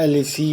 LAC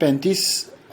35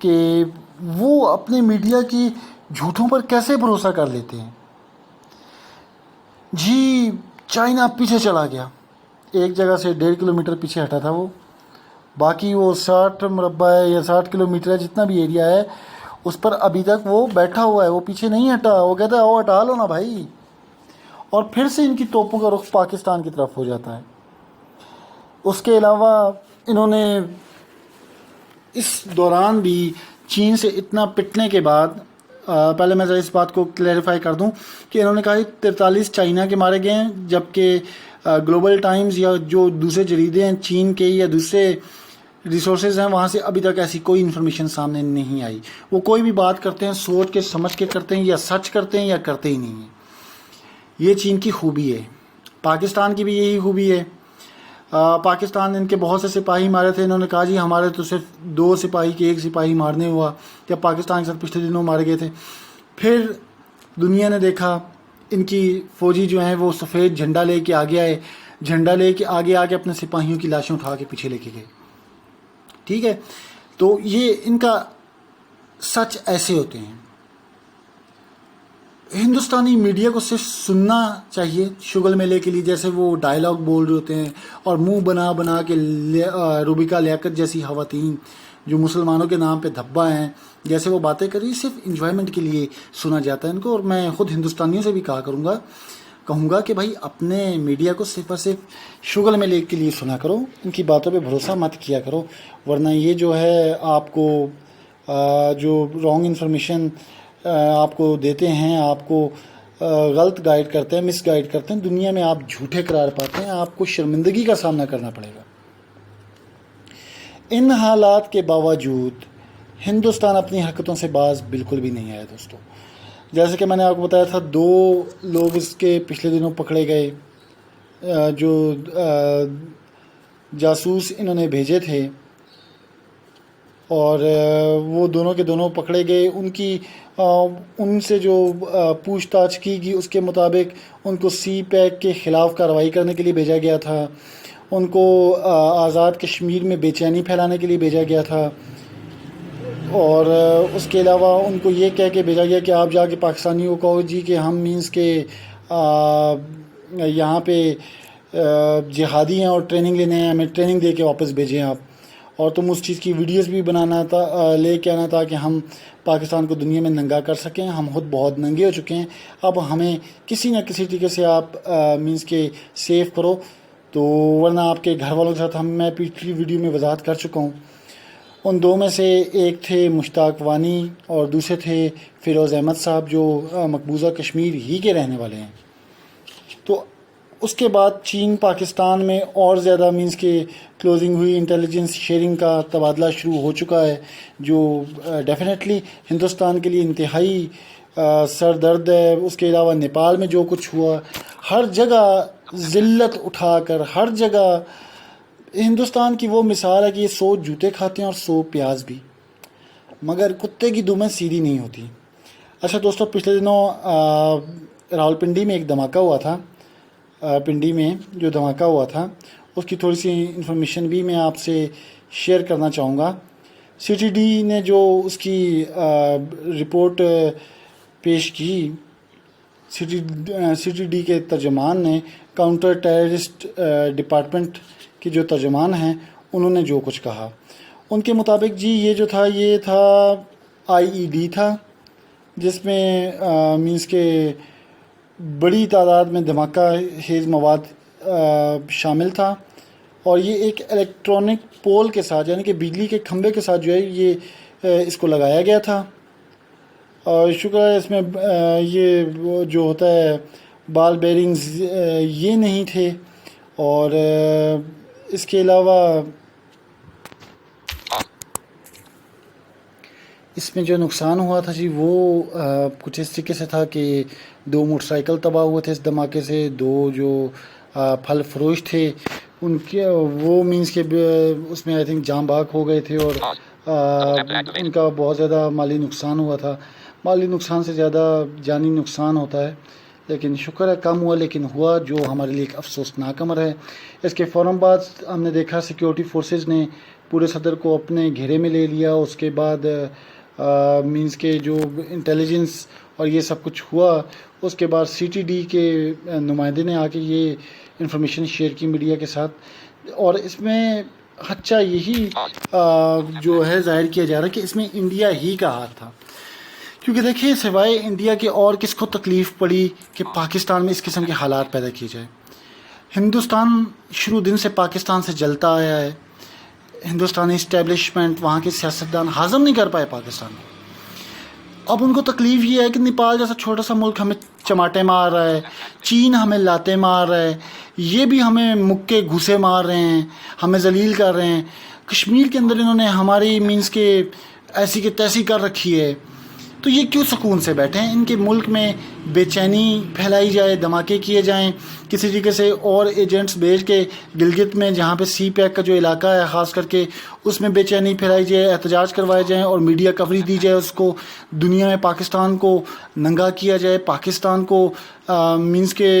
کہ وہ اپنے میڈیا کی جھوٹوں پر کیسے بھروسہ کر لیتے ہیں. جی چائنا پیچھے چلا گیا، ایک جگہ سے 1.5 کلومیٹر پیچھے ہٹا تھا وہ، باقی وہ 60 مربع ہے یا 60 کلومیٹر ہے جتنا بھی ایریا ہے اس پر ابھی تک وہ بیٹھا ہوا ہے، وہ پیچھے نہیں ہٹا. وہ کہتا ہے او ہٹا لو نا بھائی. اور پھر سے ان کی توپوں کا رخ پاکستان کی طرف ہو جاتا ہے. اس کے علاوہ انہوں نے اس دوران بھی چین سے اتنا پٹنے کے بعد، پہلے میں ذرا اس بات کو کلیریفائی کر دوں کہ انہوں نے کہا 43 چائنا کے مارے گئے ہیں، جبکہ گلوبل ٹائمز یا جو دوسرے جریدے ہیں چین کے یا دوسرے ریسورسز ہیں وہاں سے ابھی تک ایسی کوئی انفارمیشن سامنے نہیں آئی. وہ کوئی بھی بات کرتے ہیں سوچ کے سمجھ کے کرتے ہیں، یا سچ کرتے ہیں یا کرتے ہی نہیں ہیں. یہ چین کی خوبی ہے. پاکستان کی بھی یہی خوبی ہے. پاکستان ان کے بہت سے سپاہی مارے تھے، انہوں نے کہا جی ہمارے تو صرف 2 سپاہی کے 1 سپاہی مارنے ہوا، جب پاکستان کے ساتھ پچھلے دنوں مارے گئے تھے. پھر دنیا نے دیکھا ان کی فوجی جو ہیں وہ سفید جھنڈا لے کے آگے آئے، جھنڈا لے کے آگے اپنے سپاہیوں کی لاشیں اٹھا کے پیچھے لے کے گئے. ٹھیک ہے، تو یہ ان کا سچ ایسے ہوتے ہیں. ہندوستانی میڈیا کو صرف سننا چاہیے شغل میلے کے لیے، جیسے وہ ڈائلاگ بول رہے ہوتے ہیں اور منہ بنا بنا کے روبیکا لیاقت جیسی خواتین جو مسلمانوں کے نام پہ دھبا ہیں، جیسے وہ باتیں کری، صرف انجوائمنٹ کے لیے سنا جاتا ہے ان کو. اور میں خود ہندوستانیوں سے بھی کہوں گا کہ بھائی اپنے میڈیا کو صرف اور صرف شغل میلے کے لیے سنا کرو، ان کی باتوں پہ بھروسہ مت کیا کرو، ورنہ یہ جو ہے آپ کو جو رانگ انفارمیشن آپ کو دیتے ہیں، آپ کو غلط گائیڈ کرتے ہیں، مس گائیڈ کرتے ہیں، دنیا میں آپ جھوٹے قرار پاتے ہیں، آپ کو شرمندگی کا سامنا کرنا پڑے گا. ان حالات کے باوجود ہندوستان اپنی حرکتوں سے باز بالکل بھی نہیں آیا دوستو. جیسے کہ میں نے آپ کو بتایا تھا 2 لوگ اس کے پچھلے دنوں پکڑے گئے جو جاسوس انہوں نے بھیجے تھے، اور وہ دونوں کے دونوں پکڑے گئے. ان سے جو پوچھ تاچھ کی گئی اس کے مطابق ان کو سی پیک کے خلاف کارروائی کرنے کے لیے بھیجا گیا تھا، ان کو آزاد کشمیر میں بے چینی پھیلانے کے لیے بھیجا گیا تھا، اور اس کے علاوہ ان کو یہ کہہ کے بھیجا گیا کہ آپ جا کے پاکستانیوں کو کہو جی کہ ہم مینس کے یہاں پہ جہادی ہیں اور ٹریننگ لینے ہیں، ہمیں ٹریننگ دے کے واپس بھیجیں آپ، اور تم اس چیز کی ویڈیوز بھی بنانا تھا، لے کے آنا تھا کہ ہم پاکستان کو دنیا میں ننگا کر سکیں. ہم خود بہت ننگے ہو چکے ہیں، اب ہمیں کسی نہ کسی طریقے سے آپ مینس کے سیف کرو. تو ورنہ آپ کے گھر والوں کے ساتھ میں پچھلی ویڈیو میں وضاحت کر چکا ہوں. ان 2 میں سے ایک تھے مشتاق وانی اور دوسرے تھے فیروز احمد صاحب جو مقبوضہ کشمیر ہی کے رہنے والے ہیں. تو اس کے بعد چین پاکستان میں اور زیادہ مینس کے کلوزنگ ہوئی، انٹیلیجنس شیئرنگ کا تبادلہ شروع ہو چکا ہے، جو ڈیفینیٹلی ہندوستان کے لیے انتہائی سر درد ہے. اس کے علاوہ نیپال میں جو کچھ ہوا، ہر جگہ ذلت اٹھا کر، ہر جگہ ہندوستان کی وہ مثال ہے کہ یہ 100 جوتے کھاتے ہیں اور 100 پیاز بھی، مگر کتے کی دمیں سیدھی نہیں ہوتی. اچھا دوستو، پچھلے دنوں راولپنڈی میں ایک دھماکہ ہوا تھا. پنڈی میں جو دھماکہ ہوا تھا اس کی تھوڑی سی انفارمیشن بھی میں آپ سے شیئر کرنا چاہوں گا. سی ٹی ڈی نے جو اس کی رپورٹ پیش کی، سی ٹی ڈی کے ترجمان نے، کاؤنٹر ٹیررسٹ ڈپارٹمنٹ کے جو ترجمان ہیں، انہوں نے جو کچھ کہا ان کے مطابق جی یہ تھا IED تھا، جس میں مینس کے بڑی تعداد میں دھماکہ خیز مواد شامل تھا، اور یہ ایک الیکٹرانک پول کے ساتھ، یعنی کہ بجلی کے کھمبے کے ساتھ جو ہے یہ اس کو لگایا گیا تھا. اور شکر ہے اس میں یہ جو ہوتا ہے بال بیرنگز یہ نہیں تھے. اور اس کے علاوہ اس میں جو نقصان ہوا تھا جی وہ کچھ اس طریقے سے تھا کہ 2 موٹر سائیکل تباہ ہوئے تھے اس دھماکے سے. 2 جو پھل فروش تھے ان کے وہ مینس کے اس میں آئی تھنک جام بحق ہو گئے تھے، اور ان کا بہت زیادہ مالی نقصان ہوا تھا. مالی نقصان سے زیادہ جانی نقصان ہوتا ہے، لیکن شکر ہے کم ہوا، لیکن ہوا جو ہمارے لیے ایک افسوسناک امر ہے. اس کے فوراً بعد ہم نے دیکھا سیکیورٹی فورسز نے پورے صدر کو اپنے گھیرے میں لے لیا. اس کے بعد مینس کے جو انٹیلیجنس اور یہ سب کچھ ہوا, اس کے بعد CTD کے نمائندے نے آ کے یہ انفارمیشن شیئر کی میڈیا کے ساتھ. اور اس میں خدشہ یہی جو ہے ظاہر کیا جا رہا ہے کہ اس میں انڈیا ہی کا ہاتھ تھا, کیونکہ دیکھیں سوائے انڈیا کے اور کس کو تکلیف پڑی کہ پاکستان میں اس قسم کے حالات پیدا کیے جائے. ہندوستان شروع دن سے پاکستان سے جلتا آیا ہے. ہندوستانی اسٹیبلشمنٹ, وہاں کے سیاستدان ہضم نہیں کر پائے پاکستان کو. اب ان کو تکلیف یہ ہے کہ نیپال جیسا چھوٹا سا ملک ہمیں چماٹے مار رہا ہے, چین ہمیں لاتے مار رہا ہے, یہ بھی ہمیں مکے گھسے مار رہے ہیں, ہمیں ذلیل کر رہے ہیں. کشمیر کے اندر انہوں نے ہماری مینس کے ایسی کہ تیسی کر رکھی ہے. تو یہ کیوں سکون سے بیٹھے ہیں؟ ان کے ملک میں بے چینی پھیلائی جائے, دھماکے کیے جائیں, کسی طریقے سے اور ایجنٹس بھیج کے گلگت میں جہاں پہ CPEC کا جو علاقہ ہے خاص کر کے اس میں بے چینی پھیلائی جائے, احتجاج کروائے جائیں اور میڈیا کوریج دی جائے, اس کو دنیا میں پاکستان کو ننگا کیا جائے, پاکستان کو مینس کے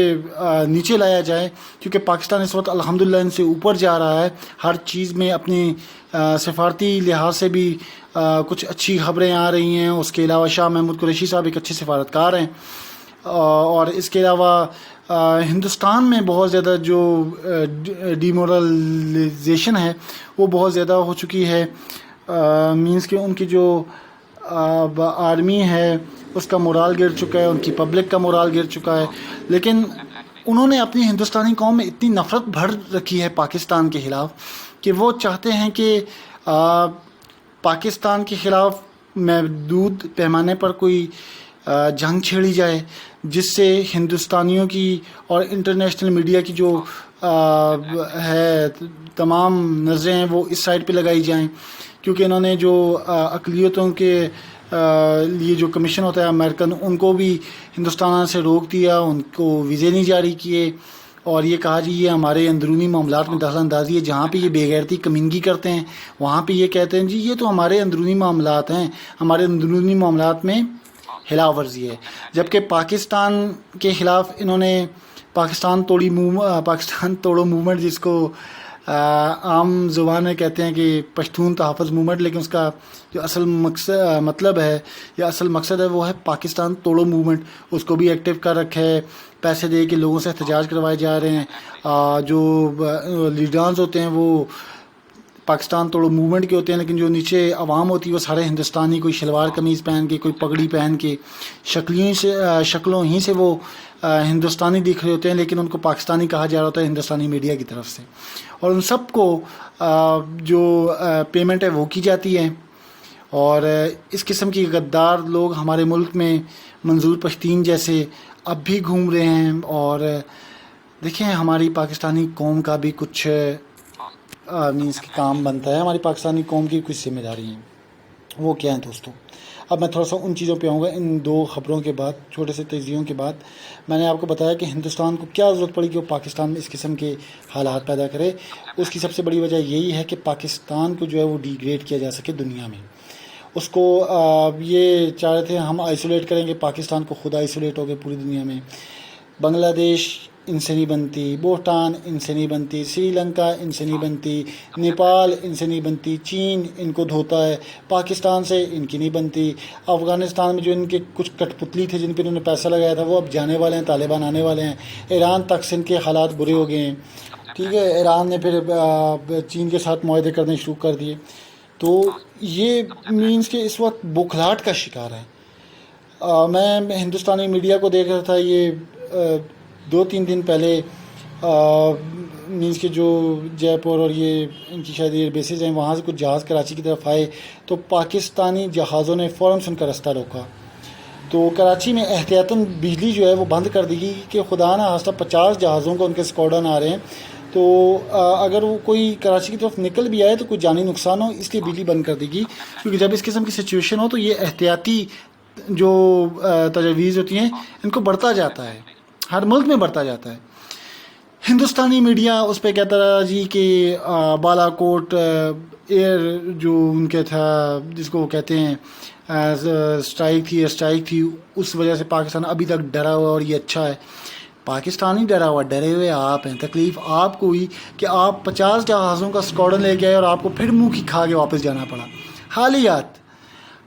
نیچے لایا جائے. کیونکہ پاکستان اس وقت الحمدللہ ان سے اوپر جا رہا ہے ہر چیز میں. اپنی سفارتی لحاظ سے بھی کچھ اچھی خبریں آ رہی ہیں. اس کے علاوہ شاہ محمود قریشی صاحب ایک اچھے سفارتکار ہیں. اور اس کے علاوہ ہندوستان میں بہت زیادہ جو ڈیمورلائزیشن ہے وہ بہت زیادہ ہو چکی ہے. مینس کہ ان کی جو آرمی ہے اس کا مورال گر چکا ہے, ان کی پبلک کا مورال گر چکا ہے. لیکن انہوں نے اپنی ہندوستانی قوم میں اتنی نفرت بھر رکھی ہے پاکستان کے خلاف کہ وہ چاہتے ہیں کہ پاکستان کے خلاف محدود پیمانے پر کوئی جنگ چھیڑی جائے, جس سے ہندوستانیوں کی اور انٹرنیشنل میڈیا کی جو ہے تمام نظریں ہیں وہ اس سائڈ پہ لگائی جائیں. کیونکہ انہوں نے جو اقلیتوں کے لیے جو کمیشن ہوتا ہے امریکن, ان کو بھی ہندوستان سے روک دیا, ان کو ویزے نہیں جاری کیے, اور یہ کہا جی یہ ہمارے اندرونی معاملات میں دخل اندازی ہے. جہاں پہ یہ بے غیرتی کمینگی کرتے ہیں وہاں پہ یہ کہتے ہیں جی یہ تو ہمارے اندرونی معاملات ہیں, ہمارے اندرونی معاملات میں خلاف ورزی ہے. جبکہ پاکستان کے خلاف انہوں نے پاکستان توڑو موومنٹ, جس کو عام زبان میں کہتے ہیں کہ پشتون تحفظ موومنٹ, لیکن اس کا جو اصل مطلب ہے یا اصل مقصد ہے وہ ہے پاکستان توڑو موومنٹ. اس کو بھی ایکٹیو کر رکھا ہے, پیسے دے کے لوگوں سے احتجاج کروائے جا رہے ہیں. جو لیڈرز ہوتے ہیں وہ پاکستان توڑو موومنٹ کے ہوتے ہیں, لیکن جو نیچے عوام ہوتی ہے وہ سارے ہندوستانی, کوئی شلوار قمیض پہن کے, کوئی پگڑی پہن کے, شکلوں ہی سے وہ ہندوستانی دکھ رہے ہوتے ہیں, لیکن ان کو پاکستانی کہا جا رہا ہوتا ہے ہندوستانی میڈیا کی طرف سے. اور ان سب کو جو پیمنٹ ہے وہ کی جاتی ہے. اور اس قسم کی غدار لوگ ہمارے ملک میں منظور پشتین جیسے اب بھی گھوم رہے ہیں. اور دیکھیں ہماری پاکستانی قوم کا بھی کچھ مینس کہ کام بنتا ہے, ہماری پاکستانی قوم کی کچھ ذمہ داری ہیں. وہ کیا ہیں دوستوں؟ اب میں تھوڑا سا ان چیزوں پہ آؤں گا. ان دو خبروں کے بعد, چھوٹے سے تجزیوں کے بعد, میں نے آپ کو بتایا کہ ہندوستان کو کیا ضرورت پڑی کہ وہ پاکستان میں اس قسم کے حالات پیدا کرے. اس کی سب سے بڑی وجہ یہی ہے کہ پاکستان کو جو ہے وہ ڈیگریڈ کیا جا سکے دنیا میں. اس کو یہ چاہ رہے تھے ہم آئسولیٹ کریں گے پاکستان کو, خود آئسولیٹ ہو گئے پوری دنیا میں. بنگلہ دیش ان سے نہیں بنتی, بھوٹان ان سے نہیں بنتی, سری لنکا ان سے نہیں بنتی, نیپال ان سے نہیں بنتی, چین ان کو دھوتا ہے, پاکستان سے ان کی نہیں بنتی. افغانستان میں جو ان کے کچھ کٹ پتلی تھے جن پہ انہوں نے پیسہ لگایا تھا وہ اب جانے والے ہیں, طالبان آنے والے ہیں. ایران تک سے ان کے حالات برے ہو گئے ہیں. ٹھیک ہے, ایران نے پھر چین کے ساتھ معاہدے کرنے شروع کر دیے. تو یہ مینس کہ اس وقت بوکھلاہٹ کا شکار ہے. میں ہندوستانی میڈیا کو دیکھ رہا تھا یہ 2-3 دن پہلے, مینس کہ جو جے پور اور یہ ان کی شاید یہ بیسز ہیں وہاں سے کچھ جہاز کراچی کی طرف آئے تو پاکستانی جہازوں نے فوراً ان کا رستہ روکا. تو کراچی میں احتیاطاً بجلی جو ہے وہ بند کر دی گئی کہ خدا نہ خواستہ 50 جہازوں کو ان کے اسکواڈرن آ رہے ہیں, تو اگر وہ کوئی کراچی کی طرف نکل بھی آئے تو کوئی جانی نقصان ہو, اس لیے بجلی بند کر دی گئی. کیونکہ جب اس قسم کی سچویشن ہو تو یہ احتیاطی جو تجاویز ہوتی ہیں ان کو بڑھتا جاتا ہے, ہر ملک میں بڑھتا جاتا ہے. ہندوستانی میڈیا اس پہ کہتا رہا جی کہ بالا کوٹ ایئر جو ان کے تھا جس کو وہ کہتے ہیں اسٹرائک تھی, اس وجہ سے پاکستان ابھی تک ڈرا ہوا اور یہ اچھا ہے. پاکستانی ڈرا ہوا، ڈرے ہوئے آپ ہیں. تکلیف آپ کو ہوئی کہ آپ 50 جہازوں کا اسکواڈن لے کے آئے اور آپ کو پھر منہ کی کھا کے واپس جانا پڑا. حالیات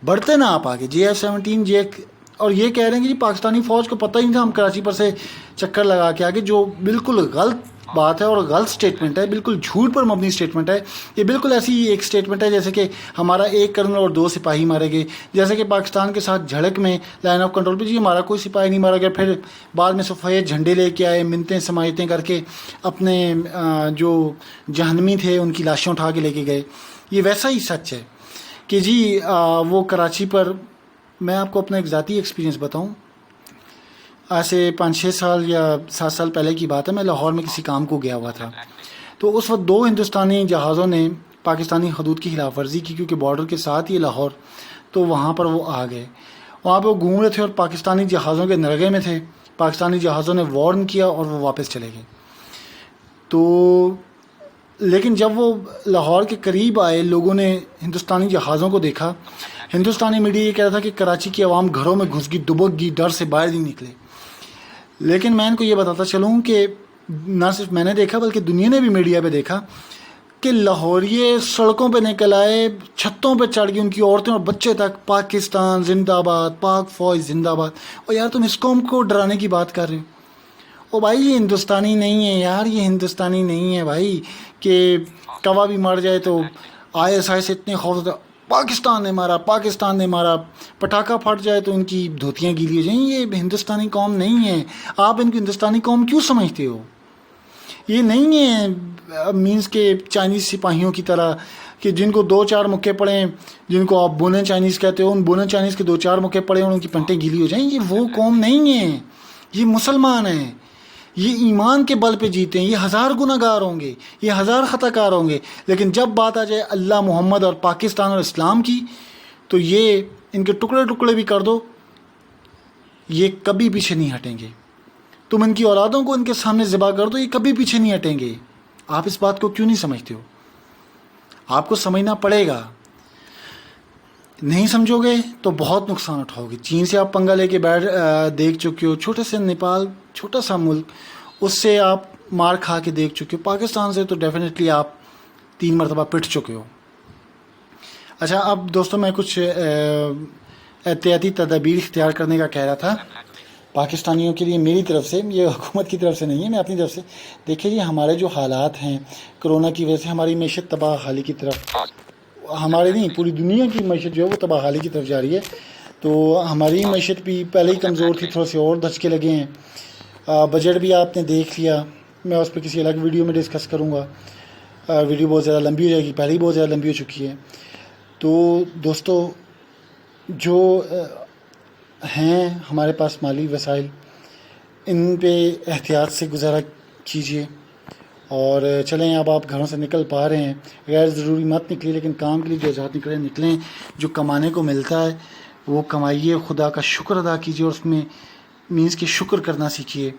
بڑھتے نا آپ آگے. JF-17 اور یہ کہہ رہے ہیں کہ جی پاکستانی فوج کو پتہ ہی نہیں تھا ہم کراچی پر سے چکر لگا کے آگے، جو بالکل غلط بات ہے اور غلط سٹیٹمنٹ ہے، بالکل جھوٹ پر مبنی سٹیٹمنٹ ہے. یہ بالکل ایسی ایک سٹیٹمنٹ ہے جیسے کہ ہمارا 1 کرنل اور 2 سپاہی مارے گئے، جیسے کہ پاکستان کے ساتھ جھڑک میں لائن آف کنٹرول پہ جی ہمارا کوئی سپاہی نہیں مارا گیا. پھر بعد میں سفید جھنڈے لے کے آئے، منتیں سماجتیں کر کے اپنے جو جہنمی تھے ان کی لاشیں اٹھا کے لے کے گئے. یہ ویسا ہی سچ ہے کہ جی وہ کراچی پر، میں آپ کو اپنا ایک ذاتی ایکسپیرینس بتاؤں. آج سے 5-6 سال یا 7 سال پہلے کی بات ہے، میں لاہور میں کسی کام کو گیا ہوا تھا. تو اس وقت 2 ہندوستانی جہازوں نے پاکستانی حدود کی خلاف ورزی کی، کیونکہ بارڈر کے ساتھ ہی لاہور، تو وہاں پر وہ آ گئے. وہاں پہ وہ گھوم رہے تھے اور پاکستانی جہازوں کے نرغے میں تھے. پاکستانی جہازوں نے وارن کیا اور وہ واپس چلے گئے. تو لیکن جب وہ لاہور کے قریب آئے، لوگوں نے ہندوستانی جہازوں کو دیکھا. ہندوستانی میڈیا یہ کہہ رہا تھا کہ کراچی کی عوام گھروں میں گھس گئی، دبک گئی، ڈر سے باہر نہیں نکلے. لیکن میں ان کو یہ بتاتا چلوں کہ نہ صرف میں نے دیکھا بلکہ دنیا نے بھی میڈیا پہ دیکھا کہ لاہوریے سڑکوں پہ نکل آئے، چھتوں پہ چڑھ گئی، ان کی عورتیں اور بچے تک پاکستان زندہ باد، پاک فوج زندہ باد. اور یار تم اس قوم کو ڈرانے کی بات کر رہے ہو. او بھائی یہ ہندوستانی نہیں ہے یار، یہ ہندوستانی نہیں ہے بھائی کہ کوا بھی مر جائے تو ISI سے اتنے خوف ہوتا پاکستان نے مارا، پاکستان نے مارا، پٹاخہ پھٹ جائے تو ان کی دھوتیاں گیلی ہو جائیں. یہ ہندوستانی قوم نہیں ہے. آپ ان کو ہندوستانی قوم کیوں سمجھتے ہو؟ یہ نہیں ہے مینس کے چائنیز سپاہیوں کی طرح کہ جن کو 2-4 مکے پڑیں، جن کو آپ بونے چائنیز کہتے ہو، ان بونے چائنیز کے 2-4 مکے پڑیں اور ان کی پنٹیں گیلی ہو جائیں. یہ وہ قوم نہیں ہے. یہ مسلمان ہیں، یہ ایمان کے بل پہ جیتے ہیں. یہ 1000 گناہ گار ہوں گے، یہ 1000 خطا کار ہوں گے، لیکن جب بات آ جائے اللہ، محمد اور پاکستان اور اسلام کی تو یہ ان کے ٹکڑے ٹکڑے بھی کر دو، یہ کبھی پیچھے نہیں ہٹیں گے. تم ان کی اولادوں کو ان کے سامنے ذبح کر دو، یہ کبھی پیچھے نہیں ہٹیں گے. آپ اس بات کو کیوں نہیں سمجھتے ہو؟ آپ کو سمجھنا پڑے گا. نہیں سمجھو گے تو بہت نقصان اٹھاؤ گے. چین سے آپ پنگا لے کے دیکھ چکے ہو، چھوٹے سے نیپال، چھوٹا سا ملک، اس سے آپ مار کھا کے دیکھ چکے ہو. پاکستان سے تو ڈیفینیٹلی آپ 3 مرتبہ پٹ چکے ہو. اچھا اب دوستوں میں کچھ احتیاطی تدابیر اختیار کرنے کا کہہ رہا تھا پاکستانیوں کے لیے میری طرف سے، یہ حکومت کی طرف سے نہیں ہے، میں اپنی طرف سے. دیکھیے جی ہمارے جو حالات ہیں کرونا کی وجہ سے، ہماری معیشت تباہ حالی کی طرف، ہمارے نہیں پوری دنیا کی معیشت جو ہے وہ تباہ حالی کی طرف جا رہی ہے. تو ہماری معیشت بھی پہلے ہی کمزور تھی، تھوڑے سے اور دھچکے لگے ہیں. بجٹ بھی آپ نے دیکھ لیا، میں اس پہ کسی الگ ویڈیو میں ڈسکس کروں گا. ویڈیو بہت زیادہ لمبی ہو جائے گی، پہلے ہی بہت زیادہ لمبی ہو چکی ہے. تو دوستو جو ہیں ہمارے پاس مالی وسائل، ان پہ احتیاط سے گزارا کیجیے. اور چلیں اب آپ گھروں سے نکل پا رہے ہیں، غیر ضروری مت نکلیے، لیکن کام کے لیے جو آزاد نکلیں. جو کمانے کو ملتا ہے وہ کمائیے، خدا کا شکر ادا کیجیے، اور اس میں مینس کہ شکر کرنا سیکھیے.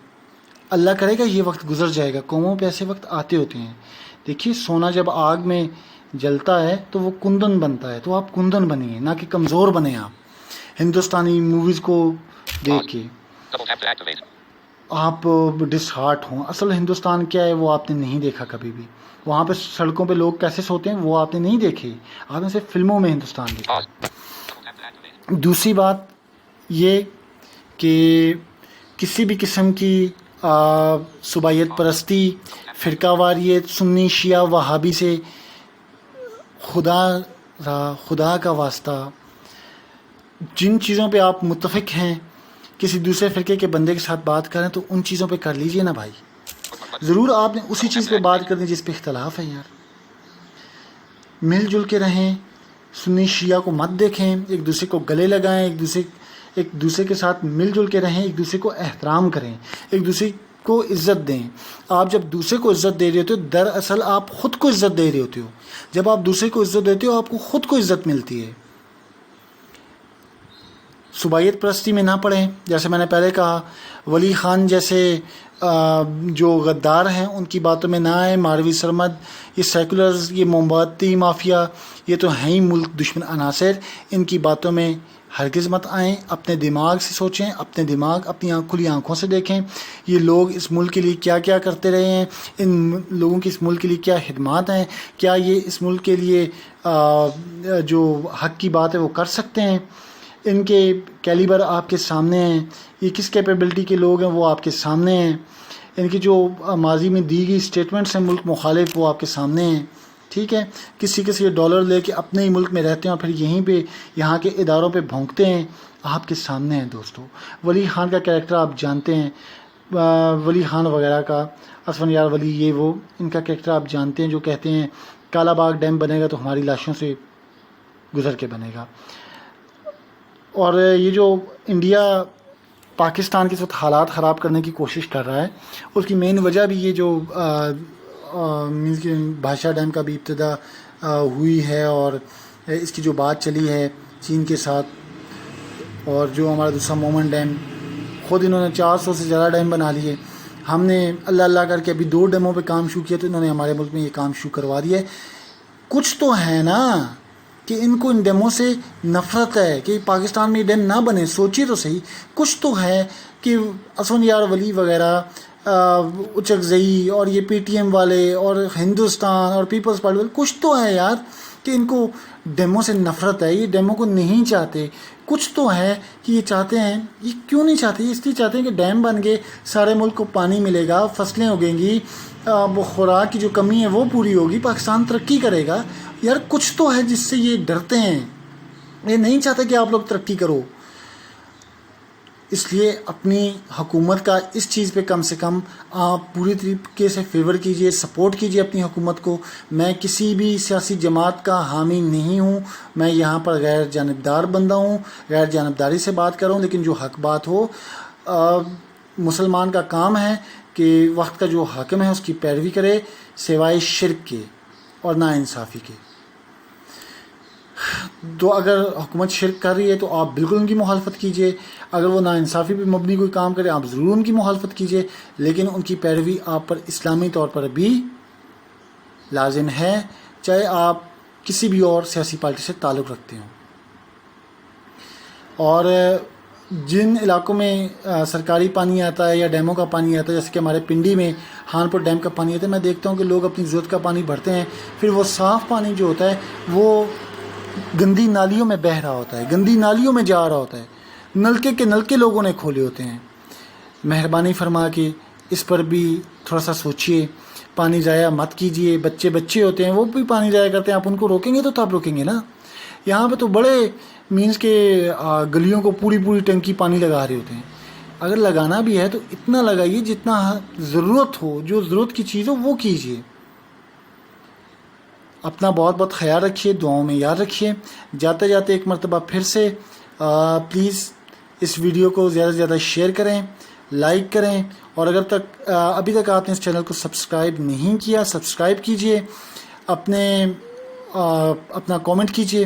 اللہ کرے گا یہ وقت گزر جائے گا. قوموں پہ ایسے وقت آتے ہوتے ہیں. دیکھیے سونا جب آگ میں جلتا ہے تو وہ کندن بنتا ہے، تو آپ کندن بنیے، نہ کہ کمزور بنیں. آپ ہندوستانی موویز کو دیکھ کے آپ ڈس ہارٹ ہوں. اصل ہندوستان کیا ہے وہ آپ نے نہیں دیکھا کبھی بھی. وہاں پہ سڑکوں پہ لوگ کیسے سوتے ہیں وہ آپ نے نہیں دیکھے، آپ نے صرف فلموں میں ہندوستان دیکھا. دوسری بات یہ کہ کسی بھی قسم کی صوبائیت پرستی، فرقہ واریت، سنی شیعہ وہابی سے خدا کا واسطہ جن چیزوں پہ آپ متفق ہیں، کسی دوسرے فرقے کے بندے کے ساتھ بات کریں تو ان چیزوں پہ کر لیجئے نا بھائی. ضرور آپ نے اسی چیز پہ بات کرنی جس پہ اختلاف ہے. یار مل جل کے رہیں، سنی شیعہ کو مت دیکھیں، ایک دوسرے کو گلے لگائیں، ایک دوسرے کے ساتھ مل جل کے رہیں، ایک دوسرے کو احترام کریں، ایک دوسرے کو عزت دیں. آپ جب دوسرے کو عزت دے رہے ہوتے ہو دراصل آپ خود کو عزت دے رہے ہوتے ہو. جب آپ دوسرے کو عزت دیتے ہو آپ کو خود کو عزت ملتی ہے. صوبائیت پرستی میں نہ پڑیں. جیسے میں نے پہلے کہا، ولی خان جیسے جو غدار ہیں ان کی باتوں میں نہ آئیں. ماروی سرمد، یہ سیکولرز، یہ موم بتی مافیا، یہ تو ہیں ہی ملک دشمن عناصر. ان کی باتوں میں ہرگز مت آئیں. اپنے دماغ سے سوچیں، اپنے دماغ اپنی کھلی آنکھوں سے دیکھیں. یہ لوگ اس ملک کے لیے کیا کیا کرتے رہے ہیں، ان لوگوں کی اس ملک کے لیے کیا خدمات ہیں، کیا یہ اس ملک کے لیے جو حق کی بات ہے وہ کر سکتے ہیں. ان کے کیلیبر آپ کے سامنے ہیں. یہ کس کیپیبلٹی کے لوگ ہیں وہ آپ کے سامنے ہیں. ان کی جو ماضی میں دی گئی سٹیٹمنٹس ہیں ملک مخالف وہ آپ کے سامنے ہیں. ٹھیک ہے، کسی ڈالر لے کے اپنے ہی ملک میں رہتے ہیں اور پھر یہیں پہ یہاں کے اداروں پہ بھونکتے ہیں. آپ کے سامنے ہیں دوستو. ولی خان کا کریکٹر آپ جانتے ہیں، ولی خان وغیرہ کا، اسفن یار ولی، یہ وہ، ان کا کریکٹر آپ جانتے ہیں جو کہتے ہیں کالا باغ ڈیم بنے گا تو ہماری لاشوں سے گزر کے بنے گا. اور یہ جو انڈیا پاکستان کے ساتھ حالات خراب کرنے کی کوشش کر رہا ہے، اس کی مین وجہ بھی یہ جو مینس کہ بھاشا ڈیم کا بھی ابتدا ہوئی ہے اور اس کی جو بات چلی ہے چین کے ساتھ، اور جو ہمارا دوسرا مومن ڈیم، خود انہوں نے 400 سے زیادہ ڈیم بنا لیے. ہم نے اللہ اللہ کر کے ابھی 2 ڈیموں پہ کام شروع کیا تو انہوں نے ہمارے ملک میں یہ کام شروع کروا دیا ہے. کچھ تو ہے نا کہ ان کو ان ڈیموں سے نفرت ہے کہ پاکستان میں یہ ڈیم نہ بنے. سوچیے تو صحیح، کچھ تو ہے کہ اسفن یار ولی وغیرہ، اچک زئی اور یہ پی ٹی ایم والے اور ہندوستان اور پیپلز پارٹی والے، کچھ تو ہے یار کہ ان کو ڈیموں سے نفرت ہے. یہ ڈیموں کو نہیں چاہتے. کچھ تو ہے کہ یہ چاہتے ہیں. یہ کیوں نہیں چاہتے؟ یہ اس لیے چاہتے ہیں کہ ڈیم بن گئے، سارے ملک کو پانی ملے گا، فصلیں اگیں گی، وہ خوراک کی جو کمی ہے وہ پوری ہوگی، پاکستان ترقی کرے گا. یار کچھ تو ہے جس سے یہ ڈرتے ہیں. یہ نہیں چاہتے کہ آپ لوگ ترقی کرو. اس لیے اپنی حکومت کا اس چیز پہ کم سے کم آپ پوری طریقے سے فیور کیجئے، سپورٹ کیجئے اپنی حکومت کو. میں کسی بھی سیاسی جماعت کا حامی نہیں ہوں. میں یہاں پر غیر جانبدار بندہ ہوں، غیر جانبداری سے بات کر رہا ہوں. لیکن جو حق بات ہو، مسلمان کا کام ہے کہ وقت کا جو حاکم ہے اس کی پیروی کرے، سوائے شرک کے اور ناانصافی کے. تو اگر حکومت شرک کر رہی ہے تو آپ بالکل ان کی مخالفت کیجئے. اگر وہ ناانصافی پہ مبنی کوئی کام کرے آپ ضرور ان کی مخالفت کیجئے، لیکن ان کی پیروی آپ پر اسلامی طور پر بھی لازم ہے، چاہے آپ کسی بھی اور سیاسی پارٹی سے تعلق رکھتے ہوں. اور جن علاقوں میں سرکاری پانی آتا ہے یا ڈیموں کا پانی آتا ہے، جیسے کہ ہمارے پنڈی میں خان پور ڈیم کا پانی آتا ہے، میں دیکھتا ہوں کہ لوگ اپنی ضرورت کا پانی بھرتے ہیں، پھر وہ صاف پانی جو ہوتا ہے وہ گندی نالیوں میں بہہ رہا ہوتا ہے، گندی نالیوں میں جا رہا ہوتا ہے. نلکے کے نلکے لوگوں نے کھولے ہوتے ہیں. مہربانی فرما کے اس پر بھی تھوڑا سا سوچئے. پانی ضائع مت کیجئے. بچے ہوتے ہیں وہ بھی پانی ضائع کرتے ہیں، آپ ان کو روکیں گے تو آپ روکیں گے نا. یہاں پہ تو بڑے مینس کے گلیوں کو پوری ٹنکی پانی لگا رہے ہوتے ہیں. اگر لگانا بھی ہے تو اتنا لگائیے جتنا ضرورت ہو، جو ضرورت کی چیز ہو وہ کیجئے. اپنا بہت بہت خیال رکھیے، دعاؤں میں یاد رکھیے. جاتے جاتے ایک مرتبہ پھر سے پلیز اس ویڈیو کو زیادہ سے زیادہ شیئر کریں، لائک کریں، اور اگر ابھی تک آپ نے اس چینل کو سبسکرائب نہیں کیا سبسکرائب کیجئے. اپنا کامنٹ کیجئے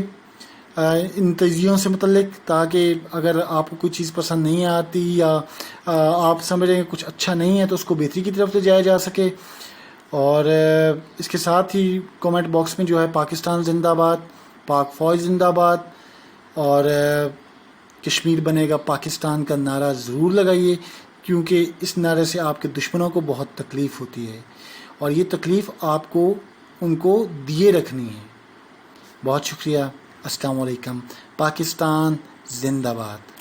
ان تجزیوں سے متعلق، تاکہ اگر آپ کو کوئی چیز پسند نہیں آتی یا آپ سمجھ رہے ہیں کچھ اچھا نہیں ہے تو اس کو بہتری کی طرف لے جایا جا سکے. اور اس کے ساتھ ہی کومنٹ باکس میں جو ہے پاکستان زندہ باد، پاک فوج زندہ باد اور کشمیر بنے گا پاکستان کا نعرہ ضرور لگائیے، کیونکہ اس نعرے سے آپ کے دشمنوں کو بہت تکلیف ہوتی ہے، اور یہ تکلیف آپ کو ان کو دیے رکھنی ہے. بہت شکریہ. السلام علیکم. پاکستان زندہ باد.